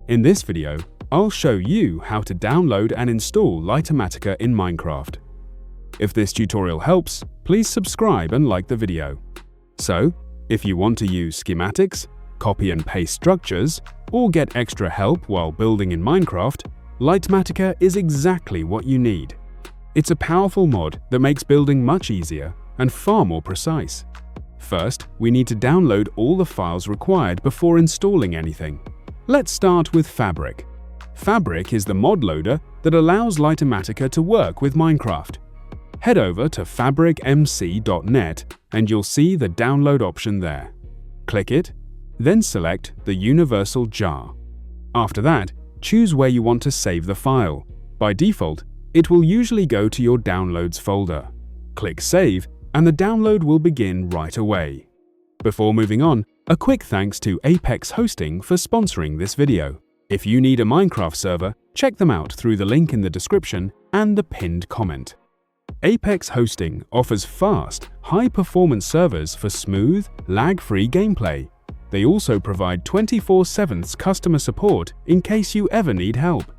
In this video, I'll show you how to download and install Litematica in Minecraft. If this tutorial helps, please subscribe and like the video. So, if you want to use schematics, copy and paste structures, or get extra help while building in Minecraft, Litematica is exactly what you need. It's a powerful mod that makes building much easier and far more precise. First, we need to download all the files required before installing anything. Let's start with Fabric. Fabric is the mod loader that allows Litematica to work with Minecraft. Head over to fabricmc.net and you'll see the download option there. Click it, then select the universal jar. After that, choose where you want to save the file. By default, it will usually go to your Downloads folder. Click Save, and the download will begin right away. Before moving on, a quick thanks to Apex Hosting for sponsoring this video. If you need a Minecraft server, check them out through the link in the description and the pinned comment. Apex Hosting offers fast, high-performance servers for smooth, lag-free gameplay. They also provide 24/7 customer support in case you ever need help.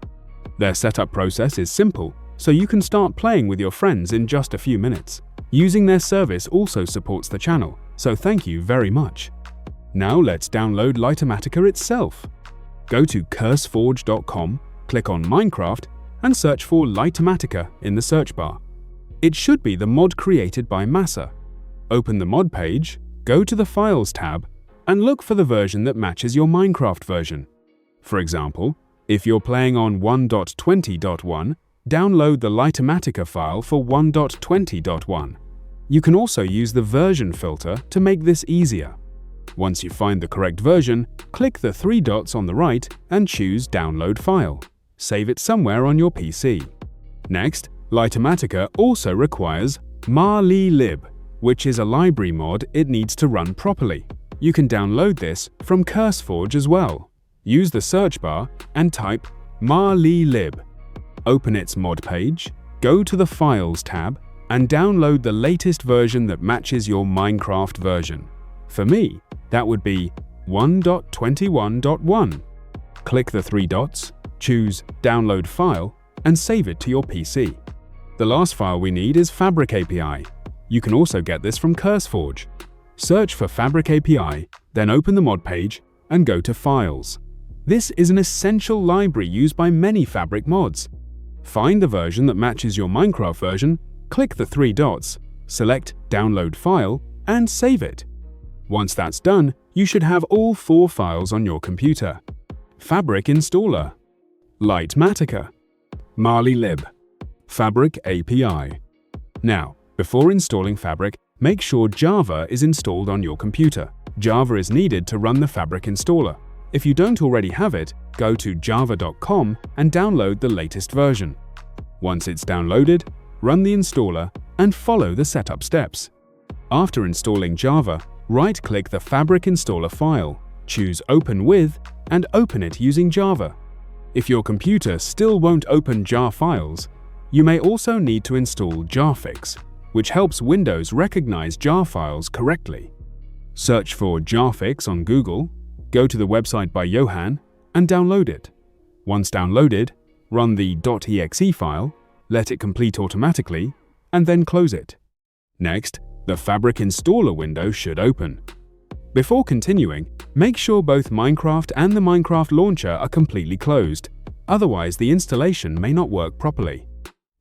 Their setup process is simple, so you can start playing with your friends in just a few minutes. Using their service also supports the channel, so thank you very much. Now let's download Litematica itself. Go to curseforge.com, click on Minecraft, and search for Litematica in the search bar. It should be the mod created by Massa. Open the mod page, go to the Files tab, and look for the version that matches your Minecraft version. For example, if you're playing on 1.20.1, download the Litematica file for 1.20.1. You can also use the version filter to make this easier. Once you find the correct version, click the three dots on the right and choose Download File. Save it somewhere on your PC. Next, Litematica also requires MaLiLib, which is a library mod it needs to run properly. You can download this from CurseForge as well. Use the search bar and type MaLiLib. Open its mod page, go to the Files tab, and download the latest version that matches your Minecraft version. For me, that would be 1.21.1. Click the three dots, choose Download File, and save it to your PC. The last file we need is Fabric API. You can also get this from CurseForge. Search for Fabric API, then open the mod page and go to Files. This is an essential library used by many Fabric mods. Find the version that matches your Minecraft version, click the three dots, select Download File, and save it. Once that's done, you should have all 4 files on your computer. Fabric Installer, Litematica, MaLiLib, Fabric API. Now, before installing Fabric, make sure Java is installed on your computer. Java is needed to run the Fabric installer. If you don't already have it, go to java.com and download the latest version. Once it's downloaded, run the installer and follow the setup steps. After installing Java, right-click the Fabric installer file, choose Open With, and open it using Java. If your computer still won't open jar files, you may also need to install Jarfix, which helps Windows recognize jar files correctly. Search for Jarfix on Google, go to the website by Johan, and download it. Once downloaded, run the .exe file, let it complete automatically, and then close it. Next, the Fabric installer window should open. Before continuing, make sure both Minecraft and the Minecraft launcher are completely closed, otherwise the installation may not work properly.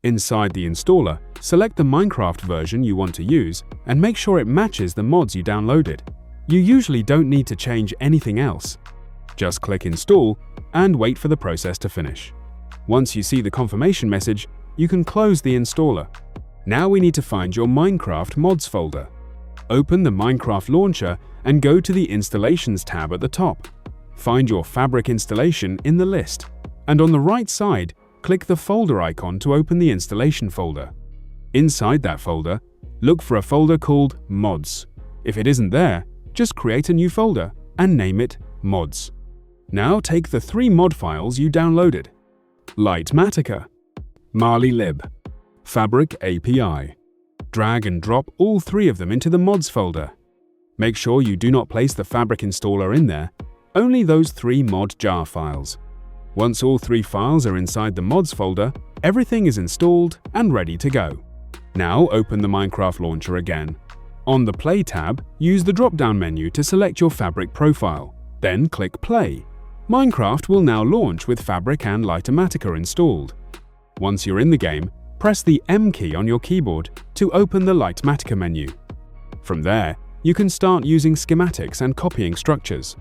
Inside the installer, select the Minecraft version you want to use and make sure it matches the mods you downloaded. You usually don't need to change anything else. Just click Install and wait for the process to finish. Once you see the confirmation message, you can close the installer. Now we need to find your Minecraft mods folder. Open the Minecraft launcher and go to the Installations tab at the top. Find your Fabric installation in the list, and on the right side, click the folder icon to open the installation folder. Inside that folder, look for a folder called Mods. If it isn't there, just create a new folder and name it Mods. Now take the 3 mod files you downloaded: Litematica, MaLiLib, Fabric API. Drag and drop all 3 of them into the Mods folder. Make sure you do not place the Fabric installer in there, only those 3 mod jar files. Once all 3 files are inside the mods folder, everything is installed and ready to go. Now open the Minecraft launcher again. On the Play tab, use the drop-down menu to select your Fabric profile, then click Play. Minecraft will now launch with Fabric and Litematica installed. Once you're in the game, press the M key on your keyboard to open the Litematica menu. From there, you can start using schematics and copying structures.